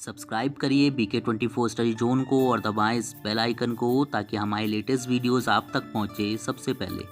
Subscribe करिए BK24 study zone को और दबाएं इस बेल आइकन को ताकि हमारे लेटेस्ट वीडियोस आप तक पहुंचे सबसे पहले।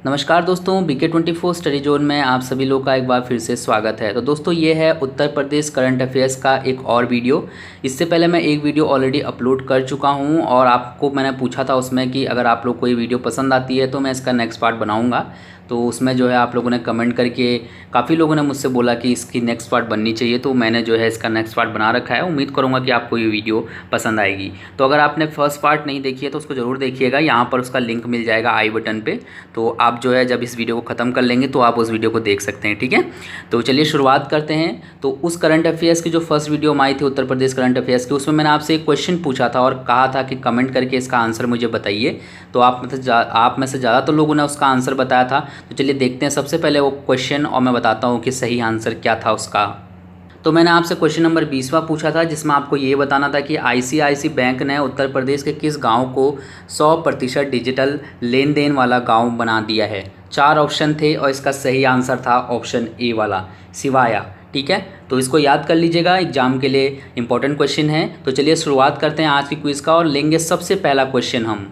नमस्कार दोस्तों, BK24 स्टडी जोन में आप सभी लोग का एक बार फिर से स्वागत है। तो दोस्तों ये है उत्तर प्रदेश करंट अफेयर्स का एक और वीडियो। इससे पहले मैं एक वीडियो ऑलरेडी अपलोड कर चुका हूं और आपको मैंने पूछा था उसमें कि अगर आप लोग को ये वीडियो पसंद आती है तो मैं इसका नेक्स्ट पार्ट बनाऊंगा। तो उसमें जो है आप लोगों ने कमेंट करके काफ़ी लोगों ने मुझसे बोला कि इसकी नेक्स्ट पार्ट बननी चाहिए, तो मैंने जो है इसका नेक्स्ट पार्ट बना रखा है। उम्मीद करूँगा कि आपको ये वीडियो पसंद आएगी। तो अगर आपने फर्स्ट पार्ट नहीं देखी है तो उसको ज़रूर देखिएगा, यहाँ पर उसका लिंक मिल जाएगा आई बटन पे। तो आप जो है जब इस वीडियो को ख़त्म कर लेंगे तो आप उस वीडियो को देख सकते हैं, ठीक है। तो चलिए शुरुआत करते हैं। तो उस करंट अफेयर्स की जो फर्स्ट वीडियो हम आई थी उत्तर प्रदेश करंट अफेयर्स की, उसमें मैंने आपसे एक क्वेश्चन पूछा था और कहा था कि कमेंट करके इसका आंसर मुझे बताइए। तो आप में से ज़्यादातर लोगों ने उसका आंसर बताया था। तो चलिए देखते हैं सबसे पहले वो क्वेश्चन और मैं बताता हूँ कि सही आंसर क्या था उसका। तो मैंने आपसे क्वेश्चन नंबर 20वां पूछा था जिसमें आपको ये बताना था कि ICICI बैंक ने उत्तर प्रदेश के किस गांव को 100% डिजिटल लेन देन वाला गांव बना दिया है। 4 ऑप्शन थे और इसका सही आंसर था ऑप्शन ए वाला, सिवाया, ठीक है। तो इसको याद कर लीजिएगा, एग्जाम के लिए इंपॉर्टेंट क्वेश्चन है। तो चलिए शुरुआत करते हैं आज की क्विज़ का और लेंगे सबसे पहला क्वेश्चन हम।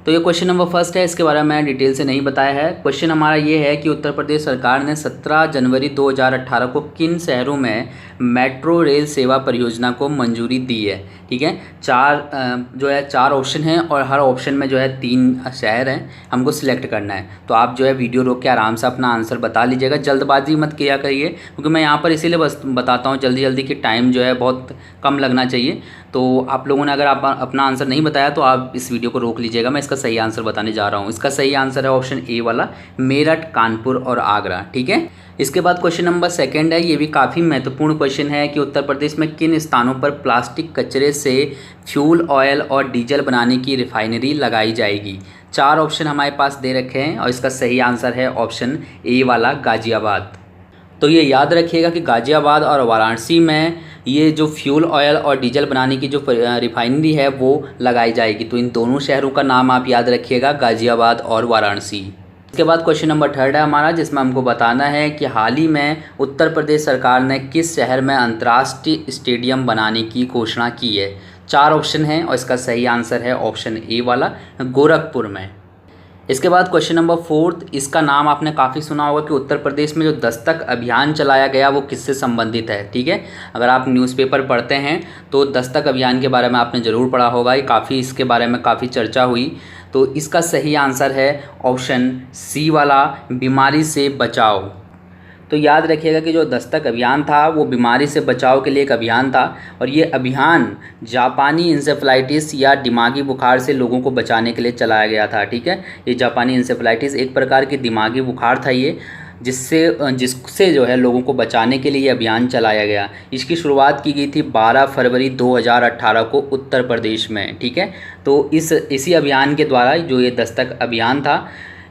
तो ये क्वेश्चन नंबर फर्स्ट है, इसके बारे में डिटेल से नहीं बताया है। क्वेश्चन हमारा ये है कि उत्तर प्रदेश सरकार ने 17 जनवरी 2018 को किन शहरों में मेट्रो रेल सेवा परियोजना को मंजूरी दी है, ठीक है। 4 ऑप्शन हैं और हर ऑप्शन में जो है 3 शहर हैं, हमको सिलेक्ट करना है। तो आप जो है वीडियो रोक के आराम से अपना आंसर बता लीजिएगा, जल्दबाजी मत किया करिए, क्योंकि मैं यहाँ पर इसीलिए बस बताता हूँ जल्दी जल्दी कि टाइम जो है बहुत कम लगना चाहिए। तो आप लोगों ने अगर आप अपना आंसर नहीं बताया तो आप इस वीडियो को रोक लीजिएगा, मैं इसका सही आंसर बताने जा रहा हूँ। इसका सही आंसर है ऑप्शन ए वाला, मेरठ, कानपुर और आगरा, ठीक है। इसके बाद क्वेश्चन नंबर सेकंड है, ये भी काफ़ी महत्वपूर्ण क्वेश्चन है कि उत्तर प्रदेश में किन स्थानों पर प्लास्टिक कचरे से फ्यूल ऑयल और डीजल बनाने की रिफाइनरी लगाई जाएगी। 4 ऑप्शन हमारे पास दे रखे हैं और इसका सही आंसर है ऑप्शन ए वाला, गाजियाबाद। तो ये याद रखिएगा कि गाजियाबाद और वाराणसी में ये जो फ्यूल ऑयल और डीजल बनाने की जो रिफाइनरी है वो लगाई जाएगी। तो इन दोनों शहरों का नाम आप याद रखिएगा, गाजियाबाद और वाराणसी। इसके बाद क्वेश्चन नंबर 3 है हमारा, जिसमें हमको बताना है कि हाल ही में उत्तर प्रदेश सरकार ने किस शहर में अंतर्राष्ट्रीय स्टेडियम बनाने की घोषणा की है। 4 ऑप्शन हैं और इसका सही आंसर है ऑप्शन ए वाला, गोरखपुर में। इसके बाद क्वेश्चन नंबर 4, इसका नाम आपने काफ़ी सुना होगा कि उत्तर प्रदेश में जो दस्तक अभियान चलाया गया वो किससे संबंधित है, ठीक है। अगर आप न्यूज़पेपर पढ़ते हैं तो दस्तक अभियान के बारे में आपने ज़रूर पढ़ा होगा, ये काफ़ी इसके बारे में काफ़ी चर्चा हुई। तो इसका सही आंसर है ऑप्शन सी वाला, बीमारी से बचाव। तो याद रखिएगा कि जो दस्तक अभियान था वो बीमारी से बचाव के लिए एक अभियान था और ये अभियान जापानी इंसेफ्लाइटिस या दिमागी बुखार से लोगों को बचाने के लिए चलाया गया था, ठीक है। ये जापानी इंसेफ्लाइटिस एक प्रकार की दिमागी बुखार था ये, जिससे जो है लोगों को बचाने के लिए ये अभियान चलाया गया। इसकी शुरुआत की गई थी 12 फरवरी 2018 को उत्तर प्रदेश में, ठीक है। तो इसी अभियान के द्वारा जो ये दस्तक अभियान था,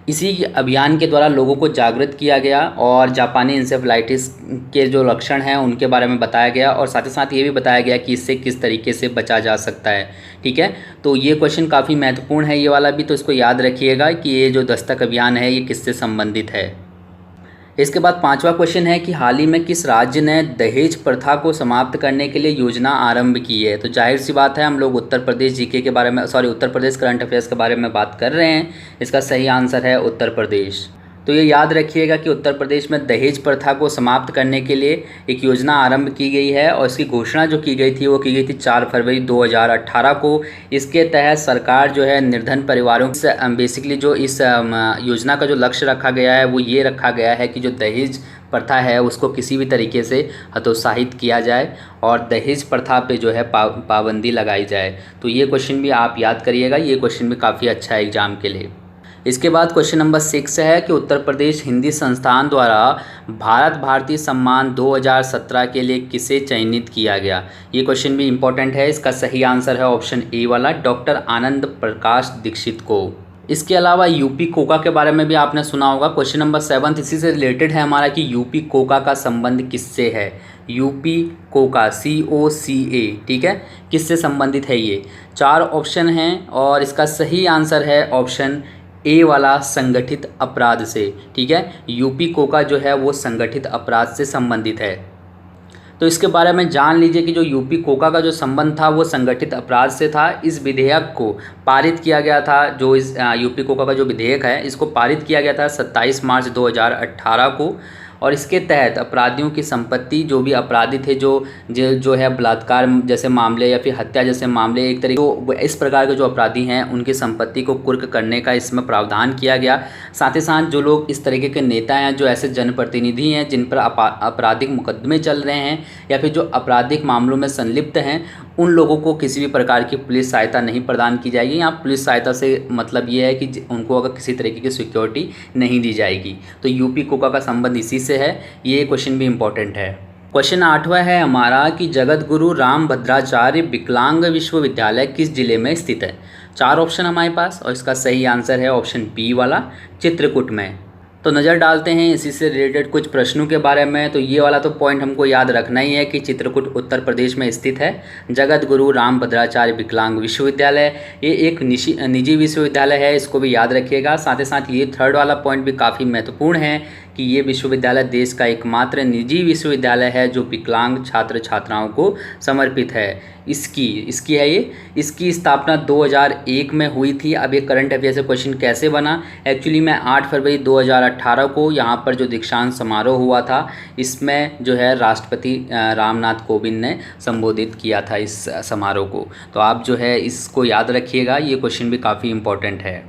इसी अभियान के द्वारा लोगों को जागृत किया गया और जापानी इंसेफ्लाइटिस के जो लक्षण हैं उनके बारे में बताया गया और साथ ही साथ ये भी बताया गया कि इससे किस तरीके से बचा जा सकता है, ठीक है। तो ये क्वेश्चन काफ़ी महत्वपूर्ण है ये वाला भी, तो इसको याद रखिएगा कि ये जो दस्तक अभियान है ये किससे संबंधित है। इसके बाद 5वां क्वेश्चन है कि हाल ही में किस राज्य ने दहेज प्रथा को समाप्त करने के लिए योजना आरंभ की है। तो जाहिर सी बात है हम लोग उत्तर प्रदेश जीके के बारे में उत्तर प्रदेश करंट अफेयर्स के बारे में बात कर रहे हैं। इसका सही आंसर है उत्तर प्रदेश। तो ये याद रखिएगा कि उत्तर प्रदेश में दहेज प्रथा को समाप्त करने के लिए एक योजना आरंभ की गई है और इसकी घोषणा जो की गई थी वो की गई थी 4 फरवरी 2018 को। इसके तहत सरकार जो है निर्धन परिवारों से बेसिकली जो इस योजना का जो लक्ष्य रखा गया है वो ये रखा गया है कि जो दहेज प्रथा है उसको किसी भी तरीके से हतोत्साहित किया जाए और दहेज प्रथा पे जो है पाबंदी लगाई जाए। तो ये क्वेश्चन भी आप याद करिएगा, ये क्वेश्चन भी काफ़ी अच्छा है एग्जाम के लिए। इसके बाद क्वेश्चन नंबर 6 है कि उत्तर प्रदेश हिंदी संस्थान द्वारा भारत भारती सम्मान 2017 के लिए किसे चयनित किया गया। ये क्वेश्चन भी इम्पोर्टेंट है, इसका सही आंसर है ऑप्शन ए वाला, डॉक्टर आनंद प्रकाश दीक्षित को। इसके अलावा यूपी कोका के बारे में भी आपने सुना होगा। क्वेश्चन नंबर 7 इसी से रिलेटेड है हमारा कि यूपी कोका का संबंध किससे है। यूपी कोका, COCA, ठीक है, किससे संबंधित है ये। 4 ऑप्शन हैं और इसका सही आंसर है ऑप्शन ए वाला, संगठित अपराध से, ठीक है। यूपी कोका जो है वो संगठित अपराध से संबंधित है। तो इसके बारे में जान लीजिए कि जो यूपी कोका का जो संबंध था वो संगठित अपराध से था। इस विधेयक को पारित किया गया था, जो इस यूपी कोका का जो विधेयक है इसको पारित किया गया था 27 मार्च 2018 को। और इसके तहत अपराधियों की संपत्ति, जो भी अपराधी थे जो है बलात्कार जैसे मामले या फिर हत्या जैसे मामले, एक तरीके तो इस प्रकार के जो अपराधी हैं उनकी संपत्ति को कुर्क करने का इसमें प्रावधान किया गया। साथ ही साथ जो लोग इस तरीके के नेता हैं, जो ऐसे जनप्रतिनिधि हैं जिन पर आपराधिक मुकदमे चल रहे हैं या फिर जो आपराधिक मामलों में संलिप्त हैं, उन लोगों को किसी भी प्रकार की पुलिस सहायता नहीं प्रदान की जाएगी। यहाँ पुलिस सहायता से मतलब ये है कि उनको अगर किसी तरीके की सिक्योरिटी नहीं दी जाएगी। तो यूपी कोका का संबंध इसी से है। ये क्वेश्चन भी इम्पोर्टेंट है। क्वेश्चन 8वां है हमारा कि जगत गुरु रामभद्राचार्य विकलांग विश्वविद्यालय किस जिले में स्थित है। 4 ऑप्शन हमारे पास और इसका सही आंसर है ऑप्शन बी वाला, चित्रकूट में। तो नज़र डालते हैं इसी से रिलेटेड कुछ प्रश्नों के बारे में। तो ये वाला तो पॉइंट हमको याद रखना ही है कि चित्रकूट उत्तर प्रदेश में स्थित है। जगत गुरु रामभद्राचार्य विकलांग विश्वविद्यालय ये एक निजी विश्वविद्यालय है, इसको भी याद रखिएगा। साथ ही साथ ये 3rd वाला पॉइंट भी काफ़ी महत्वपूर्ण है कि ये विश्वविद्यालय देश का एकमात्र निजी विश्वविद्यालय है जो विकलांग छात्र छात्राओं को समर्पित है। इसकी स्थापना 2001 में हुई थी। अब ये करंट अफेयर से क्वेश्चन कैसे बना, एक्चुअली में 8 फरवरी 2018 को यहाँ पर जो दीक्षांत समारोह हुआ था, इसमें जो है राष्ट्रपति रामनाथ कोविंद ने संबोधित किया था इस समारोह को। तो आप जो है इसको याद रखिएगा, ये क्वेश्चन भी काफ़ी इम्पोर्टेंट है।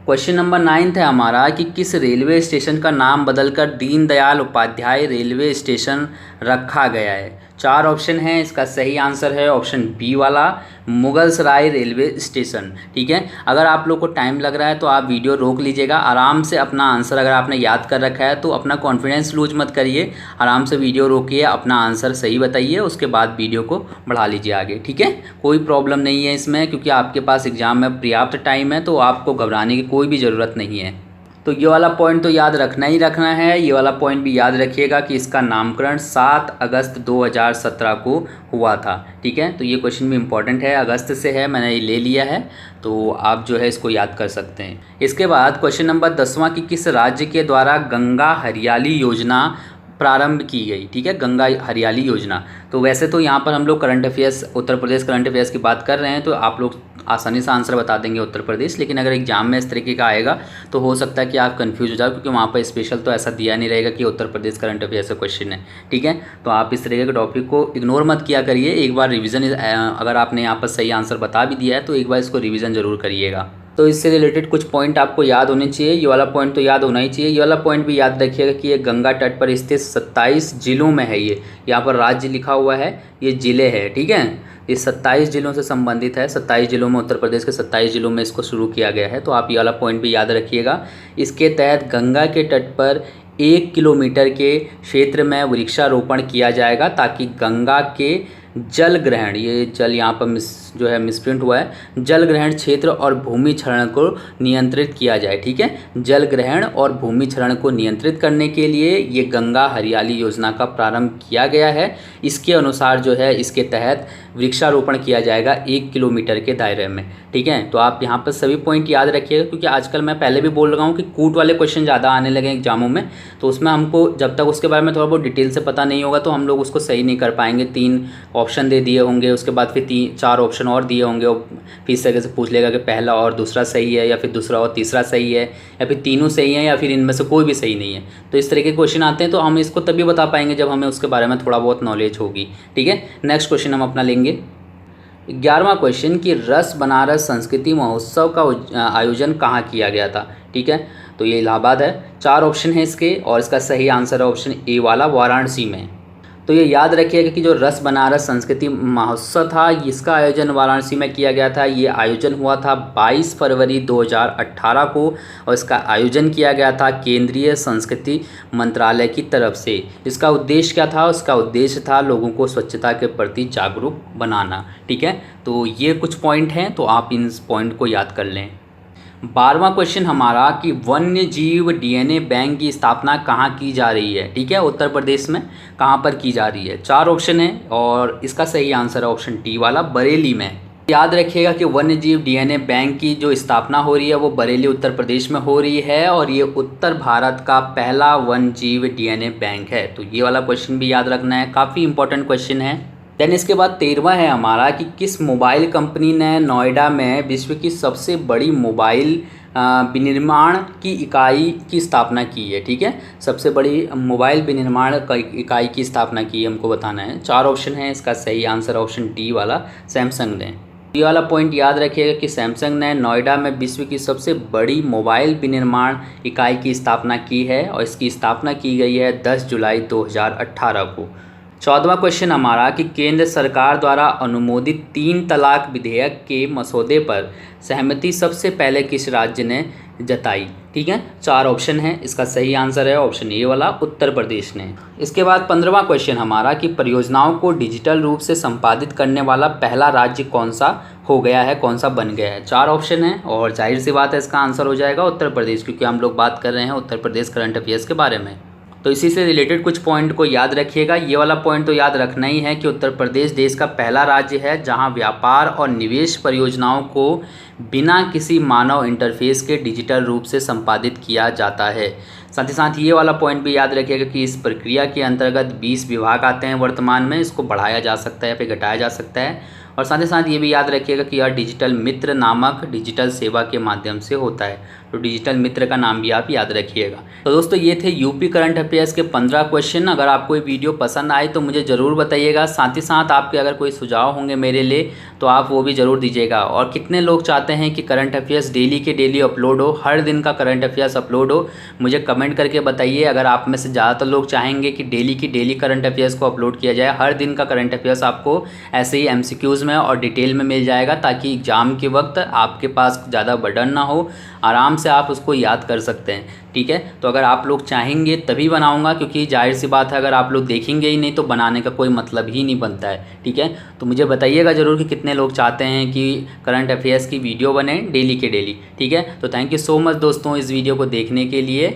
क्वेश्चन नंबर 9 है हमारा कि किस रेलवे स्टेशन का नाम बदलकर दीनदयाल उपाध्याय रेलवे स्टेशन रखा गया है। 4 ऑप्शन हैं, इसका सही आंसर है ऑप्शन बी वाला, मुगलसराय रेलवे स्टेशन। ठीक है, अगर आप लोग को टाइम लग रहा है तो आप वीडियो रोक लीजिएगा, आराम से अपना आंसर अगर आपने याद कर रखा है तो अपना कॉन्फिडेंस लूज मत करिए, आराम से वीडियो रोकिए, अपना आंसर सही बताइए, उसके बाद वीडियो को बढ़ा लीजिए आगे। ठीक है, कोई प्रॉब्लम नहीं है इसमें, क्योंकि आपके पास एग्जाम में पर्याप्त टाइम है, तो आपको घबराने की कोई भी ज़रूरत नहीं है। तो ये वाला पॉइंट तो याद रखना ही रखना है। ये वाला पॉइंट भी याद रखिएगा कि इसका नामकरण 7 अगस्त 2017 को हुआ था। ठीक है, तो ये क्वेश्चन भी इम्पॉर्टेंट है, अगस्त से है, मैंने ये ले लिया है, तो आप जो है इसको याद कर सकते हैं। इसके बाद क्वेश्चन नंबर 10वां कि किस राज्य के द्वारा गंगा हरियाली योजना प्रारंभ की गई। ठीक है, गंगा हरियाली योजना। तो वैसे तो यहाँ पर हम लोग current affairs, Uttar Pradesh current affairs की बात कर रहे हैं, तो आप लोग आसानी से आंसर बता देंगे उत्तर प्रदेश, लेकिन अगर एग्जाम में इस तरीके का आएगा तो हो सकता है कि आप कंफ्यूज हो जाओ, क्योंकि वहाँ पर स्पेशल तो ऐसा दिया नहीं रहेगा कि उत्तर प्रदेश करंट अफेयर्स का क्वेश्चन है। ठीक है, तो आप इस तरीके के टॉपिक को इग्नोर मत किया करिए, एक बार रिविज़न, अगर आपने यहाँ पर सही आंसर बता भी दिया है तो एक बार इसको रिविज़न ज़रूर करिएगा। तो इससे रिलेटेड कुछ पॉइंट आपको याद होने चाहिए, ये वाला पॉइंट तो याद होना ही चाहिए। ये वाला पॉइंट भी याद रखिएगा कि ये गंगा तट पर स्थित 27 जिलों में है। ये यहाँ पर राज्य लिखा हुआ है, ये ज़िले हैं। ठीक है, ये 27 जिलों से संबंधित है, 27 जिलों में, उत्तर प्रदेश के 27 जिलों में इसको शुरू किया गया है। तो आप ये वाला पॉइंट भी याद रखिएगा। इसके तहत गंगा के तट पर 1 किलोमीटर के क्षेत्र में वृक्षारोपण किया जाएगा, ताकि गंगा के जल ग्रहण, ये जल यहाँ पर जो है मिसप्रिंट हुआ है, जल ग्रहण क्षेत्र और भूमि क्षरण को नियंत्रित किया जाए। ठीक है, जल ग्रहण और भूमि क्षरण को नियंत्रित करने के लिए ये गंगा हरियाली योजना का प्रारंभ किया गया है। इसके अनुसार जो है इसके तहत वृक्षारोपण किया जाएगा 1 किलोमीटर के दायरे में। ठीक है, तो आप यहाँ पर सभी पॉइंट याद रखिएगा, क्योंकि आजकल मैं पहले भी बोल रहा हूँ कि कूट वाले क्वेश्चन ज़्यादा आने लगे एग्जामों में, तो उसमें हमको जब तक उसके बारे में थोड़ा बहुत डिटेल से पता नहीं होगा तो हम लोग उसको सही नहीं कर पाएंगे। 3 ऑप्शन दे दिए होंगे, उसके बाद फिर 4 ऑप्शन और दिए होंगे, और फिर इस तरह से पूछ लेगा कि पहला और दूसरा सही है, या फिर दूसरा और तीसरा सही है, या फिर तीनों सही है, या फिर इनमें से कोई भी सही नहीं है। तो इस तरह के क्वेश्चन आते हैं, तो हम इसको तभी बता पाएंगे जब हमें उसके बारे में थोड़ा बहुत नॉलेज होगी। ठीक है, नेक्स्ट क्वेश्चन हम अपना लेंगे 11वां क्वेश्चन कि रस बनारस संस्कृति महोत्सव का आयोजन कहाँ किया गया था। ठीक है, तो ये इलाहाबाद है। 4 ऑप्शन है इसके, और इसका सही आंसर है ऑप्शन ए वाला, वाराणसी में। तो ये याद रखिएगा कि जो रस बनारस संस्कृति महोत्सव था, इसका आयोजन वाराणसी में किया गया था। ये आयोजन हुआ था 22 फरवरी 2018 को, और इसका आयोजन किया गया था केंद्रीय संस्कृति मंत्रालय की तरफ से। इसका उद्देश्य क्या था? उसका उद्देश्य था लोगों को स्वच्छता के प्रति जागरूक बनाना। ठीक है, तो ये कुछ पॉइंट हैं, तो आप इन पॉइंट को याद कर लें। 12वां क्वेश्चन हमारा कि वन्य जीव डीएनए बैंक की स्थापना कहाँ की जा रही है। ठीक है, उत्तर प्रदेश में कहाँ पर की जा रही है। 4 ऑप्शन है, और इसका सही आंसर है ऑप्शन डी वाला, बरेली में। याद रखिएगा कि वन्यजीव डीएनए बैंक की जो स्थापना हो रही है वो बरेली उत्तर प्रदेश में हो रही है और ये उत्तर भारत का पहला वन्यजीव डीएनए बैंक है। तो ये वाला क्वेश्चन भी याद रखना है, काफ़ी इंपॉर्टेंट क्वेश्चन है। देन इसके बाद 13वां है हमारा कि किस मोबाइल कंपनी ने नोएडा में विश्व की सबसे बड़ी मोबाइल विनिर्माण की इकाई की स्थापना की है। ठीक है, सबसे बड़ी मोबाइल विनिर्माण इकाई की स्थापना की है, हमको बताना है। 4 ऑप्शन है, इसका सही आंसर ऑप्शन डी वाला सैमसंग ने। ये वाला पॉइंट याद रखिएगा कि सैमसंग ने नोएडा में विश्व की सबसे बड़ी मोबाइल विनिर्माण इकाई की स्थापना की है और इसकी स्थापना की गई है 10 जुलाई 2018 को। 14वां क्वेश्चन हमारा कि केंद्र सरकार द्वारा अनुमोदित 3 तलाक विधेयक के मसौदे पर सहमति सबसे पहले किस राज्य ने जताई। ठीक है, 4 ऑप्शन है, इसका सही आंसर है ऑप्शन ए वाला उत्तर प्रदेश ने। इसके बाद 15वां क्वेश्चन हमारा कि परियोजनाओं को डिजिटल रूप से संपादित करने वाला पहला राज्य कौन सा हो गया है, कौन सा बन गया है। 4 ऑप्शन है और जाहिर सी बात है इसका आंसर हो जाएगा उत्तर प्रदेश, क्योंकि हम लोग बात कर रहे हैं उत्तर प्रदेश करंट अफेयर्स के बारे में। तो इसी से रिलेटेड कुछ पॉइंट को याद रखिएगा। ये वाला पॉइंट तो याद रखना ही है कि उत्तर प्रदेश देश का पहला राज्य है जहां व्यापार और निवेश परियोजनाओं को बिना किसी मानव इंटरफेस के डिजिटल रूप से संपादित किया जाता है। साथ ही साथ ये वाला पॉइंट भी याद रखिएगा कि इस प्रक्रिया के अंतर्गत 20 विभाग आते हैं वर्तमान में, इसको बढ़ाया जा सकता है या फिर घटाया जा सकता है। और साथ ही साथ ये भी याद रखिएगा कि यह डिजिटल मित्र नामक डिजिटल सेवा के माध्यम से होता है, तो डिजिटल मित्र का नाम भी आप याद रखिएगा। तो दोस्तों ये थे यूपी करंट अफेयर्स के 15 क्वेश्चन। अगर आपको ये वीडियो पसंद आए तो मुझे ज़रूर बताइएगा। साथ ही साथ आपके अगर कोई सुझाव होंगे मेरे लिए तो आप वो भी ज़रूर दीजिएगा। और कितने लोग चाहते हैं कि करंट अफेयर्स डेली के डेली अपलोड हो, हर दिन का करंट अफेयर्स अपलोड हो, मुझे कमेंट करके बताइए। अगर आप में से ज़्यादातर लोग चाहेंगे कि डेली की डेली करंट अफेयर्स को अपलोड किया जाए, हर दिन का करंट अफेयर्स आपको ऐसे ही MCQs में और डिटेल में मिल जाएगा, ताकि एग्ज़ाम के वक्त आपके पास ज़्यादा बर्डन ना हो, आराम से आप उसको याद कर सकते हैं। ठीक है, तो अगर आप लोग चाहेंगे तभी बनाऊंगा, क्योंकि जाहिर सी बात है अगर आप लोग देखेंगे ही नहीं तो बनाने का कोई मतलब ही नहीं बनता है। ठीक है, तो मुझे बताइएगा ज़रूर कि कितने लोग चाहते हैं कि करंट अफेयर्स की वीडियो बने डेली के डेली। ठीक है, तो थैंक यू सो मच दोस्तों इस वीडियो को देखने के लिए।